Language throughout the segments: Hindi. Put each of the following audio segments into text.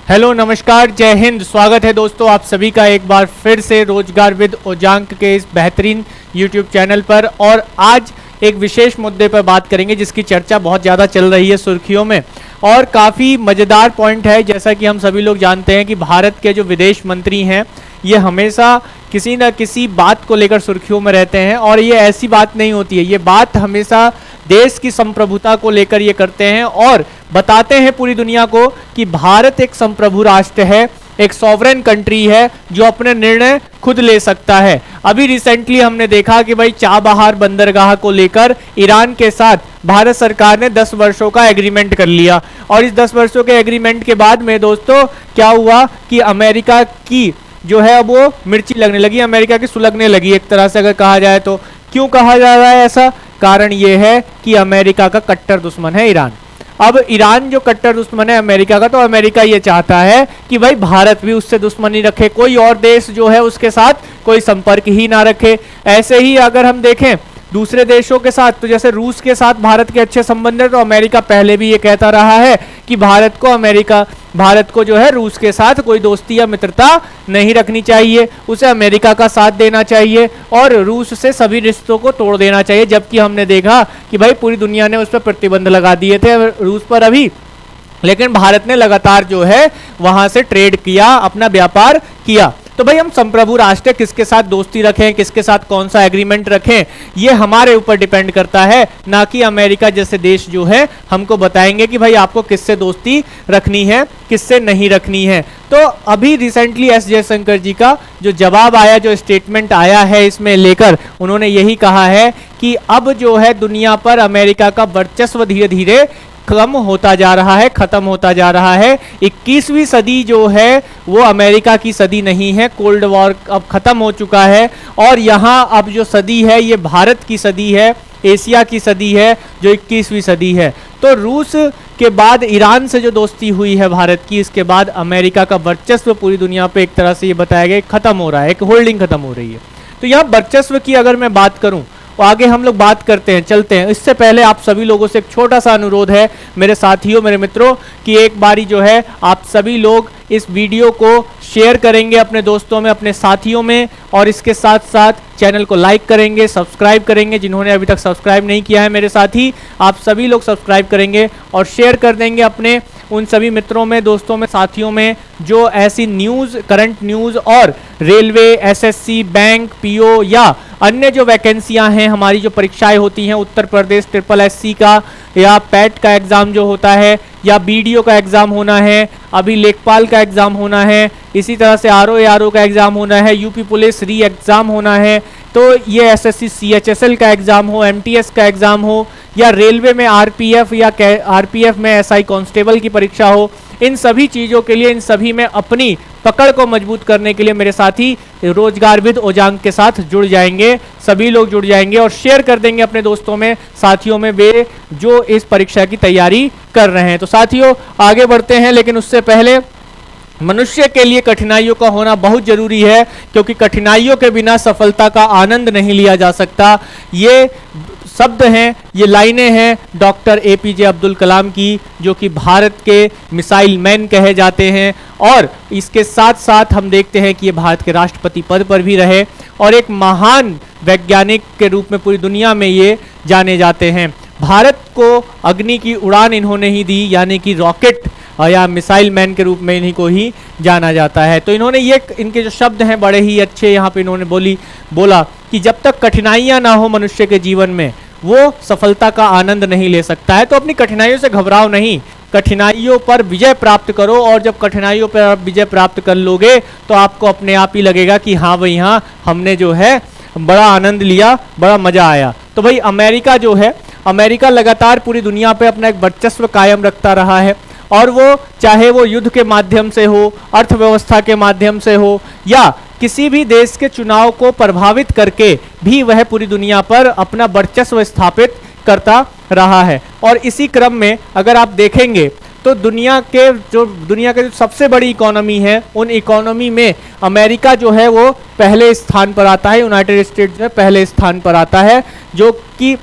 हेलो नमस्कार जय हिंद। स्वागत है दोस्तों आप सभी का एक बार फिर से रोजगार विद ओजांक के इस बेहतरीन यूट्यूब चैनल पर। और आज एक विशेष मुद्दे पर बात करेंगे जिसकी चर्चा बहुत ज़्यादा चल रही है सुर्खियों में और काफ़ी मज़ेदार पॉइंट है। जैसा कि हम सभी लोग जानते हैं कि भारत के जो विदेश मंत्री हैं ये हमेशा किसी न किसी बात को लेकर सुर्खियों में रहते हैं और ये ऐसी बात नहीं होती है, ये बात हमेशा देश की संप्रभुता को लेकर ये करते हैं और बताते हैं पूरी दुनिया को कि भारत एक संप्रभु राष्ट्र है, एक सॉवरेन कंट्री है जो अपने निर्णय खुद ले सकता है। अभी रिसेंटली हमने देखा कि भाई चाबहार बंदरगाह को लेकर ईरान के साथ भारत सरकार ने 10 वर्षों का एग्रीमेंट कर लिया और इस 10 वर्षों के एग्रीमेंट के बाद में दोस्तों क्या हुआ कि अमेरिका की जो है अब वो मिर्ची लगने लगी, अमेरिका की सुलगने लगी एक तरह से अगर कहा जाए तो। क्यों कहा जा रहा है ऐसा? कारण ये है कि अमेरिका का कट्टर दुश्मन है ईरान। अब ईरान जो कट्टर दुश्मन है अमेरिका का, तो अमेरिका ये चाहता है कि भाई भारत भी उससे दुश्मनी रखे, कोई और देश जो है उसके साथ कोई संपर्क ही ना रखे। ऐसे ही अगर हम देखें दूसरे देशों के साथ, तो जैसे रूस के साथ भारत के अच्छे संबंध है, तो अमेरिका पहले भी ये कहता रहा है कि भारत को जो है रूस के साथ कोई दोस्ती या मित्रता नहीं रखनी चाहिए, उसे अमेरिका का साथ देना चाहिए और रूस से सभी रिश्तों को तोड़ देना चाहिए। जबकि हमने देखा कि भाई पूरी दुनिया ने उस पर प्रतिबंध लगा दिए थे रूस पर अभी, लेकिन भारत ने लगातार जो है वहां से ट्रेड किया, अपना व्यापार किया। तो भाई हम संप्रभु राष्ट्र किसके साथ दोस्ती रखें, किसके साथ कौन सा एग्रीमेंट रखें, ये हमारे ऊपर डिपेंड करता है, ना कि अमेरिका जैसे देश जो है हमको बताएंगे कि भाई आपको किससे दोस्ती रखनी है, किससे नहीं रखनी है। तो अभी रिसेंटली एस जयशंकर जी का जो जवाब आया, जो स्टेटमेंट आया है इसमें लेकर, उन्होंने यही कहा है कि अब जो है दुनिया पर अमेरिका का वर्चस्व धीरे धीरे कम होता जा रहा है, खत्म होता जा रहा है। 21वीं सदी जो है वो अमेरिका की सदी नहीं है, कोल्ड वॉर अब खत्म हो चुका है और यहाँ अब जो सदी है ये भारत की सदी है, एशिया की सदी है जो 21वीं सदी है। तो रूस के बाद ईरान से जो दोस्ती हुई है भारत की, इसके बाद अमेरिका का वर्चस्व पूरी दुनिया पे एक तरह से ये बताया गया खत्म हो रहा है, एक होल्डिंग खत्म हो रही है। तो यहाँ वर्चस्व की अगर मैं बात करूँ तो आगे हम लोग बात करते हैं, चलते हैं। इससे पहले आप सभी लोगों से एक छोटा सा अनुरोध है मेरे साथियों, मेरे मित्रों, कि एक बारी जो है आप सभी लोग इस वीडियो को शेयर करेंगे अपने दोस्तों में, अपने साथियों में, और इसके साथ साथ चैनल को लाइक करेंगे, सब्सक्राइब करेंगे। जिन्होंने अभी तक सब्सक्राइब नहीं किया है मेरे साथी, आप सभी लोग सब्सक्राइब करेंगे और शेयर कर देंगे अपने उन सभी मित्रों में, दोस्तों में, साथियों में जो ऐसी न्यूज़, करंट न्यूज़ और रेलवे, एसएससी, बैंक, पीओ या अन्य जो वैकेंसियां हैं, हमारी जो परीक्षाएं होती हैं, उत्तर प्रदेश ट्रिपल एससी का या पैट का एग्ज़ाम जो होता है, या बीडीओ का एग्ज़ाम होना है, अभी लेखपाल का एग्ज़ाम होना है, इसी तरह से आरओ का एग्ज़ाम होना है, यूपी पुलिस री एग्ज़ाम होना है, तो ये एसएससी सीएचएसएल का एग्ज़ाम हो, एमटीएस का एग्ज़ाम हो, या रेलवे में आरपीएफ या आरपीएफ में एसआई कांस्टेबल की परीक्षा हो, इन सभी चीज़ों के लिए, इन सभी में अपनी पकड़ को मजबूत करने के लिए मेरे साथी रोजगार विद ओजांक के साथ जुड़ जाएंगे, सभी लोग जुड़ जाएंगे और शेयर कर देंगे अपने दोस्तों में, साथियों में, वे जो इस परीक्षा की तैयारी कर रहे हैं। तो साथियों आगे बढ़ते हैं, लेकिन उससे पहले मनुष्य के लिए कठिनाइयों का होना बहुत जरूरी है, क्योंकि कठिनाइयों के बिना सफलता का आनंद नहीं लिया जा सकता। ये शब्द हैं, ये लाइनें हैं डॉक्टर एपीजे अब्दुल कलाम की, जो कि भारत के मिसाइल मैन कहे जाते हैं और इसके साथ साथ हम देखते हैं कि ये भारत के राष्ट्रपति पद पर भी रहे और एक महान वैज्ञानिक के रूप में पूरी दुनिया में ये जाने जाते हैं। भारत को अग्नि की उड़ान इन्होंने ही दी, यानी कि रॉकेट या मिसाइल मैन के रूप में इन्हीं को ही जाना जाता है। तो इन्होंने ये, इनके जो शब्द हैं बड़े ही अच्छे यहाँ पे इन्होंने बोला कि जब तक कठिनाइयाँ ना हो मनुष्य के जीवन में, वो सफलता का आनंद नहीं ले सकता है। तो अपनी कठिनाइयों से घबराओ नहीं, कठिनाइयों पर विजय प्राप्त करो और जब कठिनाइयों पर आप विजय प्राप्त कर लोगे तो आपको अपने आप ही लगेगा कि हाँ भाई हाँ, हमने जो है बड़ा आनंद लिया, बड़ा मजा आया। तो भाई अमेरिका जो है, अमेरिका लगातार पूरी दुनिया पे अपना एक वर्चस्व कायम रखता रहा है और वो चाहे वो युद्ध के माध्यम से हो, अर्थव्यवस्था के माध्यम से हो, या किसी भी देश के चुनाव को प्रभावित करके भी वह पूरी दुनिया पर अपना वर्चस्व स्थापित करता रहा है। और इसी क्रम में अगर आप देखेंगे तो दुनिया के जो सबसे बड़ी इकोनॉमी है, उन इकोनॉमी में अमेरिका जो है वो पहले स्थान पर आता है, यूनाइटेड स्टेट्स जो है पहले स्थान पर आता है, जो कि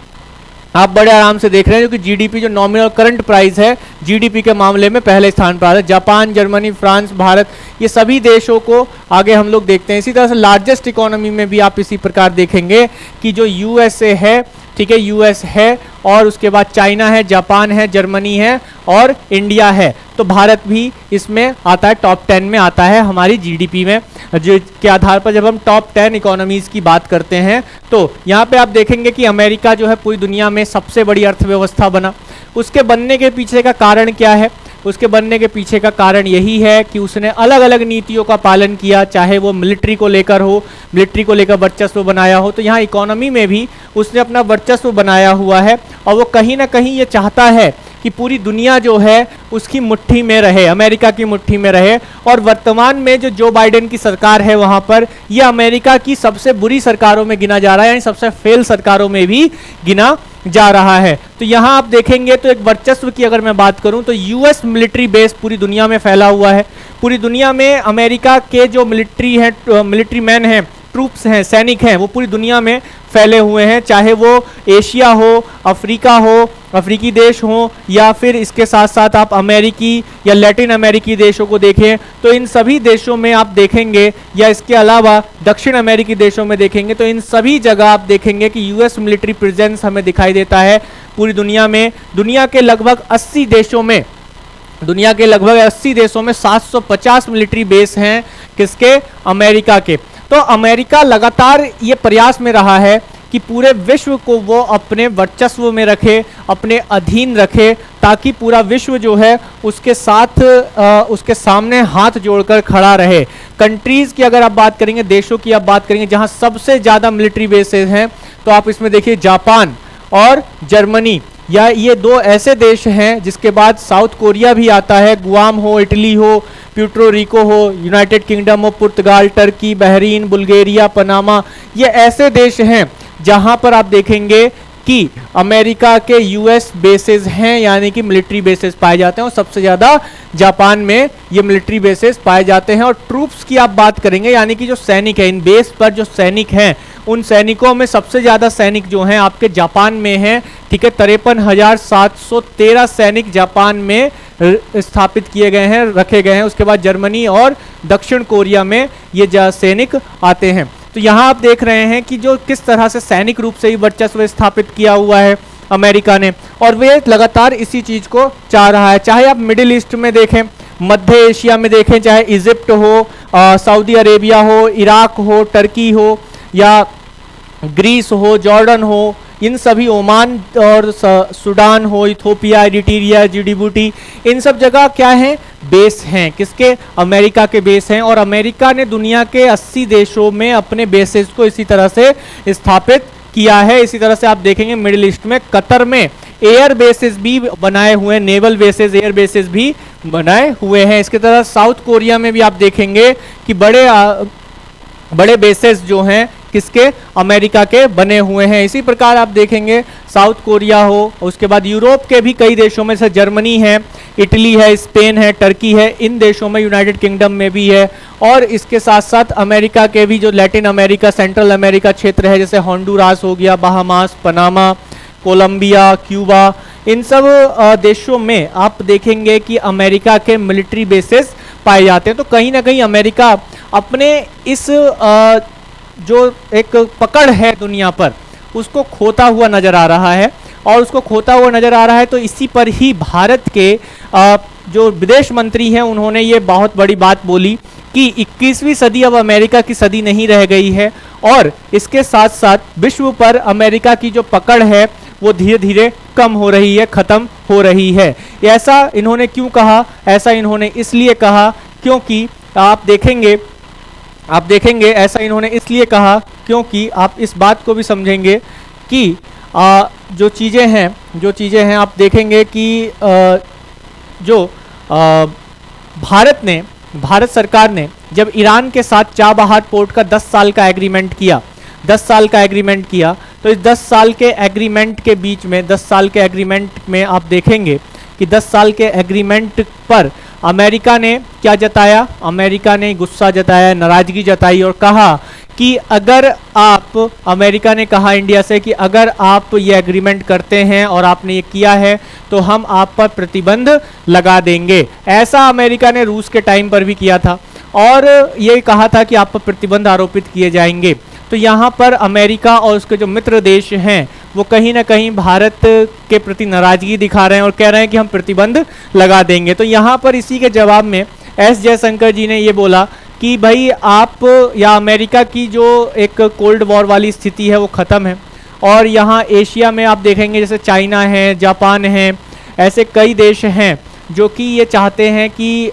आप बड़े आराम से देख रहे हैं, क्योंकि जीडीपी जो नॉमिनल करंट प्राइस है जीडीपी के मामले में पहले स्थान पर आता है। जापान, जर्मनी, फ्रांस, भारत, ये सभी देशों को आगे हम लोग देखते हैं। इसी तरह से लार्जेस्ट इकोनॉमी में भी आप इसी प्रकार देखेंगे कि जो यूएसए है, ठीक है, यूएस है, और उसके बाद चाइना है, जापान है, जर्मनी है और इंडिया है। तो भारत भी इसमें आता है, टॉप 10 में आता है हमारी जीडीपी में, जो के आधार पर जब हम टॉप 10 इकोनॉमीज की बात करते हैं तो यहाँ पे आप देखेंगे कि अमेरिका जो है पूरी दुनिया में सबसे बड़ी अर्थव्यवस्था बना। उसके बनने के पीछे का कारण क्या है? उसके बनने के पीछे का कारण यही है कि उसने अलग अलग नीतियों का पालन किया, चाहे वो मिलिट्री को लेकर हो, मिलिट्री को लेकर वर्चस्व बनाया हो। तो यहाँ इकोनॉमी में भी उसने अपना वर्चस्व बनाया हुआ है, और वो कहीं ना कहीं ये चाहता है कि पूरी दुनिया जो है उसकी मुट्ठी में रहे, अमेरिका की मुट्ठी में रहे। और वर्तमान में जो जो बाइडेन की सरकार है वहाँ पर ये अमेरिका की सबसे बुरी सरकारों में गिना जा रहा है, यानी सबसे फेल सरकारों में भी गिना जा रहा है। तो यहाँ आप देखेंगे तो एक वर्चस्व की अगर मैं बात करूं तो यूएस मिलिट्री बेस पूरी दुनिया में फैला हुआ है। पूरी दुनिया में अमेरिका के जो मिलिट्री है, मिलिट्री मैन हैं, ट्रूप्स हैं, सैनिक हैं, वो पूरी दुनिया में फैले हुए हैं, चाहे वो एशिया हो, अफ्रीका हो, अफ्रीकी देश हो, या फिर इसके साथ साथ आप अमेरिकी या लैटिन अमेरिकी देशों को देखें तो इन सभी देशों में आप देखेंगे, या इसके अलावा दक्षिण अमेरिकी देशों में देखेंगे तो इन सभी जगह आप देखेंगे कि यूएस मिलिट्री प्रेजेंस हमें दिखाई देता है पूरी दुनिया में। दुनिया के लगभग 80 देशों में, दुनिया के लगभग 80 देशों में 750 मिलिट्री बेस हैं, किसके? अमेरिका के। तो अमेरिका लगातार ये प्रयास में रहा है कि पूरे विश्व को वो अपने वर्चस्व में रखे, अपने अधीन रखे, ताकि पूरा विश्व जो है उसके साथ उसके सामने हाथ जोड़कर खड़ा रहे। कंट्रीज की अगर आप बात करेंगे, देशों की आप बात करेंगे जहां सबसे ज़्यादा मिलिट्री बेसेस हैं, तो आप इसमें देखिए जापान और जर्मनी, या ये दो ऐसे देश हैं, जिसके बाद साउथ कोरिया भी आता है, गुआम हो, इटली हो, प्यूर्टो रिको हो, यूनाइटेड किंगडम हो, पुर्तगाल, टर्की, बहरीन, बुल्गारिया, पनामा, ये ऐसे देश हैं जहां पर आप देखेंगे कि अमेरिका के यूएस बेसेस हैं, यानी कि मिलिट्री बेसेस पाए जाते हैं, और सबसे ज़्यादा जापान में ये मिलिट्री बेसेस पाए जाते हैं। और ट्रूप्स की आप बात करेंगे, यानी कि जो सैनिक है, इन बेस पर जो सैनिक हैं, उन सैनिकों में सबसे ज़्यादा सैनिक जो हैं आपके जापान में हैं, ठीक है, 53,713 सैनिक जापान में स्थापित किए गए हैं, रखे गए हैं। उसके बाद जर्मनी और दक्षिण कोरिया में ये सैनिक आते हैं। तो यहाँ आप देख रहे हैं कि जो किस तरह से सैनिक रूप से ही वर्चस्व स्थापित किया हुआ है अमेरिका ने, और वे लगातार इसी चीज़ को चाह रहा है। चाहे आप मिडिल ईस्ट में देखें, मध्य एशिया में देखें, चाहे इजिप्ट हो, सऊदी अरेबिया हो, इराक हो, टर्की हो, या ग्रीस हो, जॉर्डन हो, इन सभी, ओमान और सूडान हो, इथोपिया, एरिट्रिया, जिबूटी, इन सब जगह क्या है? बेस हैं, किसके? अमेरिका के बेस हैं। और अमेरिका ने दुनिया के 80 देशों में अपने बेसेस को इसी तरह से स्थापित किया है। इसी तरह से आप देखेंगे मिडिल ईस्ट में कतर में एयर बेसेस भी बनाए हुए हैं, नेवल बेसेस, एयर बेसेस भी बनाए हुए हैं। इसके तरह साउथ कोरिया में भी आप देखेंगे कि बड़े बेसेस जो हैं किसके? अमेरिका के बने हुए हैं। इसी प्रकार आप देखेंगे साउथ कोरिया हो, उसके बाद यूरोप के भी कई देशों में से जर्मनी है, इटली है, स्पेन है, टर्की है, इन देशों में, यूनाइटेड किंगडम में भी है। और इसके साथ साथ अमेरिका के भी जो लैटिन अमेरिका, सेंट्रल अमेरिका क्षेत्र है, जैसे होंडुरास हो गया, बहामास, पनामा, कोलंबिया, क्यूबा, इन सब देशों में आप देखेंगे कि अमेरिका के मिलिट्री बेसेस पाए जाते हैं। तो कहीं ना कहीं अमेरिका अपने इस जो एक पकड़ है दुनिया पर, उसको खोता हुआ नजर आ रहा है, और उसको खोता हुआ नजर आ रहा है। तो इसी पर ही भारत के जो विदेश मंत्री हैं, उन्होंने ये बहुत बड़ी बात बोली कि 21वीं सदी अब अमेरिका की सदी नहीं रह गई है, और इसके साथ साथ विश्व पर अमेरिका की जो पकड़ है वो धीरे धीरे कम हो रही है, ख़त्म हो रही है। ऐसा इन्होंने क्यों कहा? ऐसा इन्होंने इसलिए कहा क्योंकि आप देखेंगे ऐसा इन्होंने इसलिए कहा क्योंकि आप इस बात को भी समझेंगे कि जो चीज़ें हैं आप देखेंगे कि भारत सरकार ने जब ईरान के साथ चाबहार पोर्ट का 10 साल का एग्रीमेंट किया, तो इस 10 साल के एग्रीमेंट के बीच में, 10 साल के एग्रीमेंट में आप देखेंगे कि 10 साल के एग्रीमेंट पर अमेरिका ने क्या जताया? अमेरिका ने गुस्सा जताया, नाराजगी जताई और कहा कि अगर आप, अमेरिका ने कहा इंडिया से कि अगर आप ये एग्रीमेंट करते हैं और आपने ये किया है तो हम आप पर प्रतिबंध लगा देंगे। ऐसा अमेरिका ने रूस के टाइम पर भी किया था और ये कहा था कि आप पर प्रतिबंध आरोपित किए जाएंगे। तो यहाँ पर अमेरिका और उसके जो मित्र देश हैं वो कहीं ना कहीं भारत के प्रति नाराजगी दिखा रहे हैं और कह रहे हैं कि हम प्रतिबंध लगा देंगे। तो यहाँ पर इसी के जवाब में एस जयशंकर जी ने ये बोला कि भाई आप या अमेरिका की जो एक कोल्ड वॉर वाली स्थिति है वो ख़त्म है और यहाँ एशिया में आप देखेंगे जैसे चाइना है, जापान है, ऐसे कई देश हैं जो कि ये चाहते हैं कि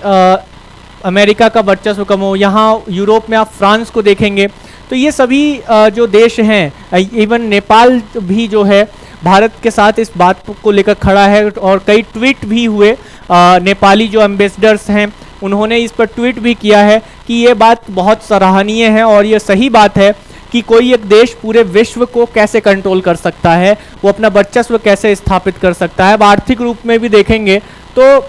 अमेरिका का वर्चस्व कम हो। यहाँ यूरोप में आप फ्रांस को देखेंगे तो ये सभी जो देश हैं, इवन नेपाल भी जो है भारत के साथ इस बात को लेकर खड़ा है और कई ट्वीट भी हुए। नेपाली जो एम्बेसडर्स हैं उन्होंने इस पर ट्वीट भी किया है कि ये बात बहुत सराहनीय है और ये सही बात है कि कोई एक देश पूरे विश्व को कैसे कंट्रोल कर सकता है, वो अपना वर्चस्व कैसे स्थापित कर सकता है। अब आर्थिक रूप में भी देखेंगे तो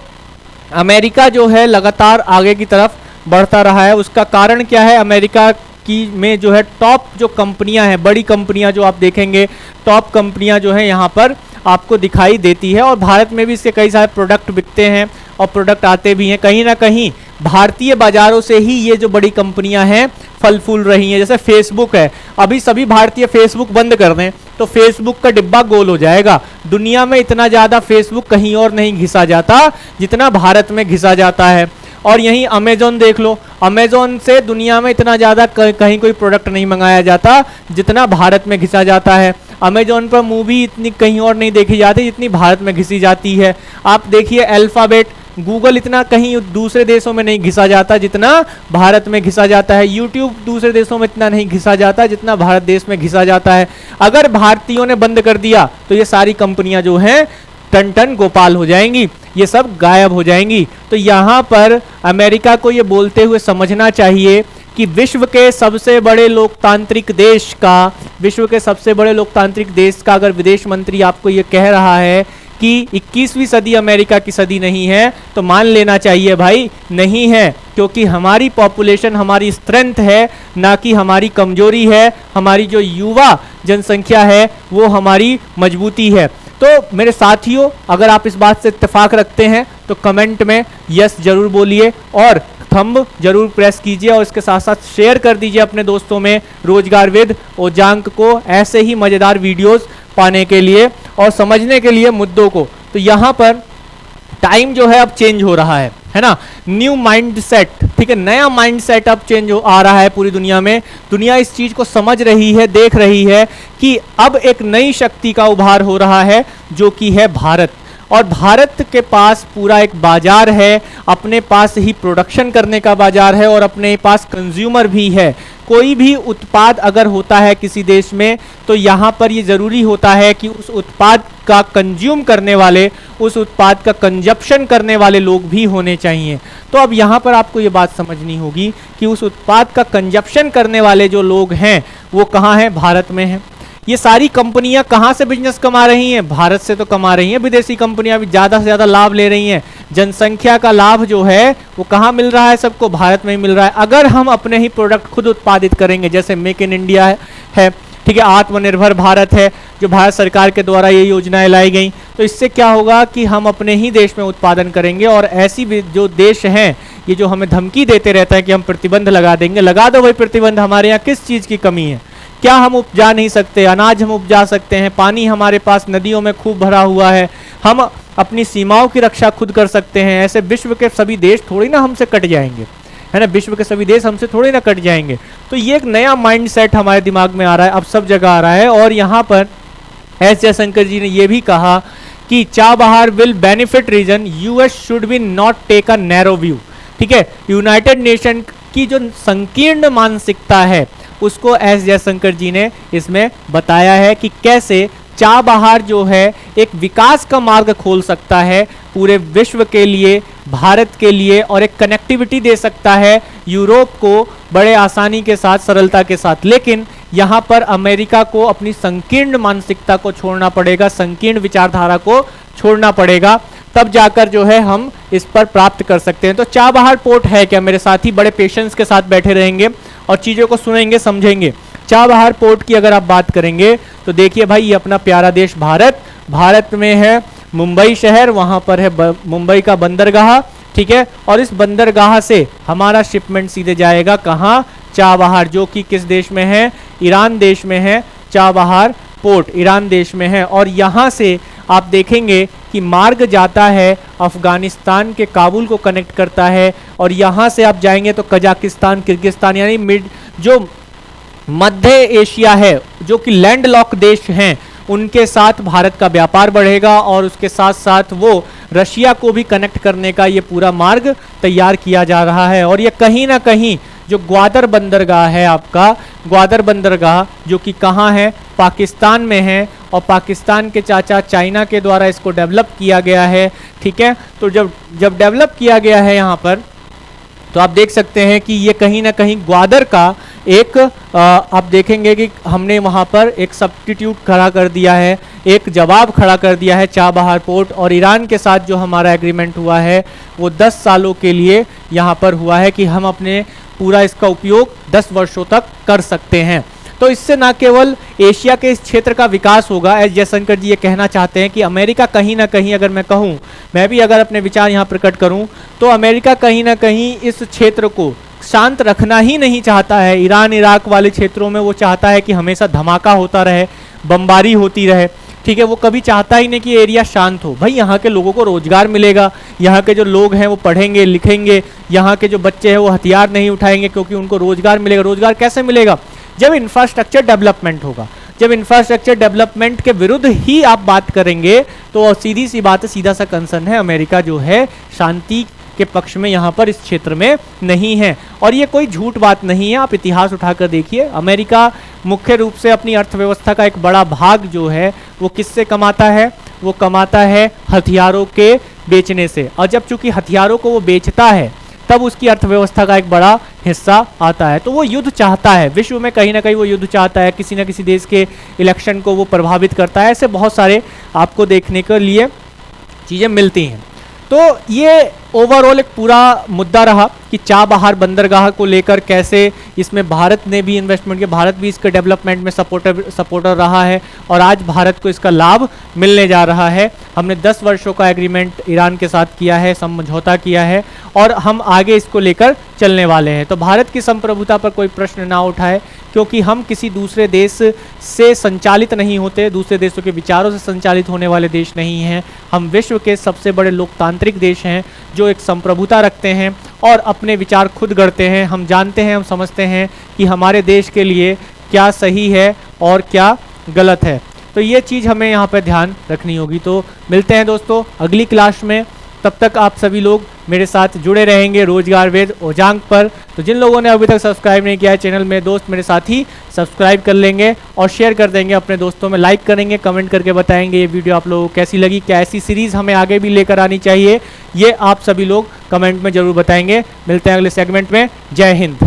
अमेरिका जो है लगातार आगे की तरफ बढ़ता रहा है। उसका कारण क्या है? अमेरिका की में जो है टॉप जो कंपनियां हैं, बड़ी कंपनियां जो आप देखेंगे, टॉप कंपनियां जो हैं यहाँ पर आपको दिखाई देती है और भारत में भी इसके कई सारे प्रोडक्ट बिकते हैं और प्रोडक्ट आते भी हैं। कहीं ना कहीं भारतीय बाजारों से ही ये जो बड़ी कंपनियां हैं फल फूल रही हैं। जैसे फेसबुक है, अभी सभी भारतीय फेसबुक बंद कर दें तो फेसबुक का डिब्बा गोल हो जाएगा। दुनिया में इतना ज़्यादा फेसबुक कहीं और नहीं घिसा जाता जितना भारत में घिसा जाता है। और यहीं अमेजोन देख लो, अमेजोन से दुनिया में इतना ज़्यादा कहीं कोई प्रोडक्ट नहीं मंगाया जाता जितना भारत में घिसा जाता है। अमेजोन पर मूवी इतनी कहीं और नहीं देखी जाती जितनी भारत में घिसी जाती है। आप देखिए अल्फ़ाबेट, गूगल इतना कहीं दूसरे देशों में नहीं घिसा जाता जितना भारत में घिसा जाता है। यूट्यूब दूसरे देशों में इतना नहीं घिसा जाता जितना भारत देश में घिसा जाता है। अगर भारतीयों ने बंद कर दिया तो ये सारी कंपनियां जो हैं टन टन गोपाल हो जाएंगी, ये सब गायब हो जाएंगी। तो यहाँ पर अमेरिका को ये बोलते हुए समझना चाहिए कि विश्व के सबसे बड़े लोकतांत्रिक देश का, विश्व के सबसे बड़े लोकतांत्रिक देश का अगर विदेश मंत्री आपको ये कह रहा है कि 21वीं सदी अमेरिका की सदी नहीं है तो मान लेना चाहिए भाई नहीं है, क्योंकि हमारी पॉपुलेशन हमारी स्ट्रेंथ है, ना कि हमारी कमजोरी है। हमारी जो युवा जनसंख्या है वो हमारी मजबूती है। तो मेरे साथियों, अगर आप इस बात से इत्तेफाक रखते हैं तो कमेंट में यस जरूर बोलिए और थंब जरूर प्रेस कीजिए और इसके साथ साथ शेयर कर दीजिए अपने दोस्तों में रोजगार विद ओजांक को, ऐसे ही मज़ेदार वीडियोस पाने के लिए और समझने के लिए मुद्दों को। तो यहाँ पर टाइम जो है अब चेंज हो रहा है ना, न्यू माइंड सेट, ठीक है, नया माइंड सेट अब चेंज आ रहा है पूरी दुनिया में। दुनिया इस चीज को समझ रही है, देख रही है कि अब एक नई शक्ति का उभार हो रहा है जो कि है भारत। और भारत के पास पूरा एक बाजार है, अपने पास ही प्रोडक्शन करने का बाजार है और अपने पास कंज्यूमर भी है। कोई भी उत्पाद अगर होता है किसी देश में तो यहाँ पर ये ज़रूरी होता है कि उस उत्पाद का कंज्यूम करने वाले, उस उत्पाद का कंजप्शन करने वाले लोग भी होने चाहिए। तो अब यहाँ पर आपको ये बात समझनी होगी कि उस उत्पाद का कंजप्शन करने वाले जो लोग हैं वो कहाँ हैं? भारत में हैं। ये सारी कंपनियां कहाँ से बिजनेस कमा रही हैं? भारत से तो कमा रही हैं। विदेशी कंपनियां भी ज़्यादा से ज़्यादा लाभ ले रही हैं। जनसंख्या का लाभ जो है वो कहाँ मिल रहा है? सबको भारत में ही मिल रहा है। अगर हम अपने ही प्रोडक्ट खुद उत्पादित करेंगे, जैसे मेक इन इंडिया है, ठीक है, आत्मनिर्भर भारत है, जो भारत सरकार के द्वारा ये योजनाएं लाई गई, तो इससे क्या होगा कि हम अपने ही देश में उत्पादन करेंगे। और ऐसी जो देश हैं ये जो हमें धमकी देते रहता है कि हम प्रतिबंध लगा देंगे, लगा दो भाई प्रतिबंध। हमारे यहाँ किस चीज़ की कमी है? क्या हम उपजा नहीं सकते? अनाज हम उपजा सकते हैं, पानी हमारे पास नदियों में खूब भरा हुआ है, हम अपनी सीमाओं की रक्षा खुद कर सकते हैं। ऐसे विश्व के सभी देश थोड़ी ना हमसे कट जाएंगे, है ना, विश्व के सभी देश हमसे थोड़ी ना कट जाएंगे। तो ये एक नया माइंड सेट हमारे दिमाग में आ रहा है, अब सब जगह आ रहा है। और यहाँ पर एस जयशंकर जी ने यह भी कहा कि Chabahar will benefit region, US should be not take a narrow view. ठीक है, यूनाइटेड नेशन की जो संकीर्ण मानसिकता है उसको एस जयशंकर जी ने इसमें बताया है कि कैसे चाबहार जो है एक विकास का मार्ग खोल सकता है पूरे विश्व के लिए, भारत के लिए, और एक कनेक्टिविटी दे सकता है यूरोप को बड़े आसानी के साथ, सरलता के साथ। लेकिन यहाँ पर अमेरिका को अपनी संकीर्ण मानसिकता को छोड़ना पड़ेगा, संकीर्ण विचारधारा को छोड़ना पड़ेगा। तब जाकर जो है हम इस पर प्राप्त कर सकते हैं। तो चाबहार पोर्ट है क्या? मेरे साथी बड़े पेशेंस के साथ बैठे रहेंगे और चीज़ों को सुनेंगे, समझेंगे। चाबहार पोर्ट की अगर आप बात करेंगे तो देखिए भाई, ये अपना प्यारा देश भारत में है मुंबई शहर, वहाँ पर है मुंबई का बंदरगाह, ठीक है। और इस बंदरगाह से हमारा शिपमेंट सीधे जाएगा कहाँ? चाबहार, जो कि किस देश में है? ईरान देश में है। चाबहार पोर्ट ईरान देश में है। और यहाँ से आप देखेंगे कि मार्ग जाता है अफगानिस्तान के काबुल को कनेक्ट करता है, और यहाँ से आप जाएंगे तो कजाकिस्तान, किर्गिस्तान, यानी जो मध्य एशिया है, जो कि लैंडलॉक देश हैं, उनके साथ भारत का व्यापार बढ़ेगा, और उसके साथ साथ वो रशिया को भी कनेक्ट करने का ये पूरा मार्ग तैयार किया जा रहा है। और ये कहीं ना कहीं जो ग्वादर बंदरगाह है आपका, ग्वादर बंदरगाह जो कि कहाँ है? पाकिस्तान में है, और पाकिस्तान के चाचा चाइना के द्वारा इसको डेवलप किया गया है, ठीक है। तो जब डेवलप किया गया है यहाँ पर, तो आप देख सकते हैं कि ये कहीं ना कहीं ग्वादर का एक आप देखेंगे कि हमने वहाँ पर एक सब्स्टिट्यूट खड़ा कर दिया है, एक जवाब खड़ा कर दिया है चाबहार पोर्ट। और ईरान के साथ जो हमारा एग्रीमेंट हुआ है वो 10 सालों के लिए यहाँ पर हुआ है कि हम अपने पूरा इसका उपयोग 10 वर्षों तक कर सकते हैं। तो इससे ना केवल एशिया के इस क्षेत्र का विकास होगा, एस जयशंकर जी ये कहना चाहते हैं कि अमेरिका कहीं ना कहीं, अगर मैं कहूँ, मैं भी अगर अपने विचार यहाँ प्रकट करूँ, तो अमेरिका कहीं ना कहीं इस क्षेत्र को शांत रखना ही नहीं चाहता है। ईरान इराक वाले क्षेत्रों में वो चाहता है कि हमेशा धमाका होता रहे, बमबारी होती रहे, ठीक है। वो कभी चाहता ही नहीं कि एरिया शांत हो। भाई यहाँ के लोगों को रोजगार मिलेगा, यहाँ के जो लोग हैं वो पढ़ेंगे लिखेंगे, यहाँ के जो बच्चे हैं वो हथियार नहीं उठाएंगे क्योंकि उनको रोजगार मिलेगा। रोजगार कैसे मिलेगा? जब इंफ्रास्ट्रक्चर डेवलपमेंट होगा। जब इंफ्रास्ट्रक्चर डेवलपमेंट के विरुद्ध ही आप बात करेंगे तो सीधी सी बात है, सीधा सा कंसर्न है, अमेरिका जो है शांति के पक्ष में यहाँ पर इस क्षेत्र में नहीं है। और ये कोई झूठ बात नहीं है, आप इतिहास उठाकर देखिए। अमेरिका मुख्य रूप से अपनी अर्थव्यवस्था का एक बड़ा भाग जो है वो किससे कमाता है? वो कमाता है हथियारों के बेचने से। और जब चूंकि हथियारों को वो बेचता है तब उसकी अर्थव्यवस्था का एक बड़ा हिस्सा आता है। तो वो युद्ध चाहता है, विश्व में कहीं ना कहीं वो युद्ध चाहता है, किसी ना किसी देश के इलेक्शन को वो प्रभावित करता है। ऐसे बहुत सारे आपको देखने के लिए चीज़ें मिलती हैं। तो ये ओवरऑल एक पूरा मुद्दा रहा कि चाबहार बंदरगाह को लेकर कैसे इसमें भारत ने भी इन्वेस्टमेंट किया, भारत भी इसके डेवलपमेंट में सपोर्टर रहा है, और आज भारत को इसका लाभ मिलने जा रहा है। हमने 10 वर्षों का एग्रीमेंट ईरान के साथ किया है, समझौता किया है, और हम आगे इसको लेकर चलने वाले हैं। तो भारत की संप्रभुता पर कोई प्रश्न ना उठाए, क्योंकि हम किसी दूसरे देश से संचालित नहीं होते, दूसरे देशों के विचारों से संचालित होने वाले देश नहीं हैं। हम विश्व के सबसे बड़े लोकतांत्रिक देश हैं जो एक संप्रभुता रखते हैं और अपने विचार खुद गढ़ते हैं। हम जानते हैं, हम समझते हैं कि हमारे देश के लिए क्या सही है और क्या गलत है। तो ये चीज़ हमें यहाँ पर ध्यान रखनी होगी। तो मिलते हैं दोस्तों अगली क्लास में, तब तक आप सभी लोग मेरे साथ जुड़े रहेंगे रोजगार विद ओजांक पर। तो जिन लोगों ने अभी तक सब्सक्राइब नहीं किया है चैनल में, दोस्त मेरे साथी सब्सक्राइब कर लेंगे और शेयर कर देंगे अपने दोस्तों में, लाइक करेंगे, कमेंट करके बताएंगे ये वीडियो आप लोगों को कैसी लगी, क्या ऐसी सीरीज़ हमें आगे भी लेकर आनी चाहिए, ये आप सभी लोग कमेंट में ज़रूर बताएंगे। मिलते हैं अगले सेगमेंट में। जय हिंद।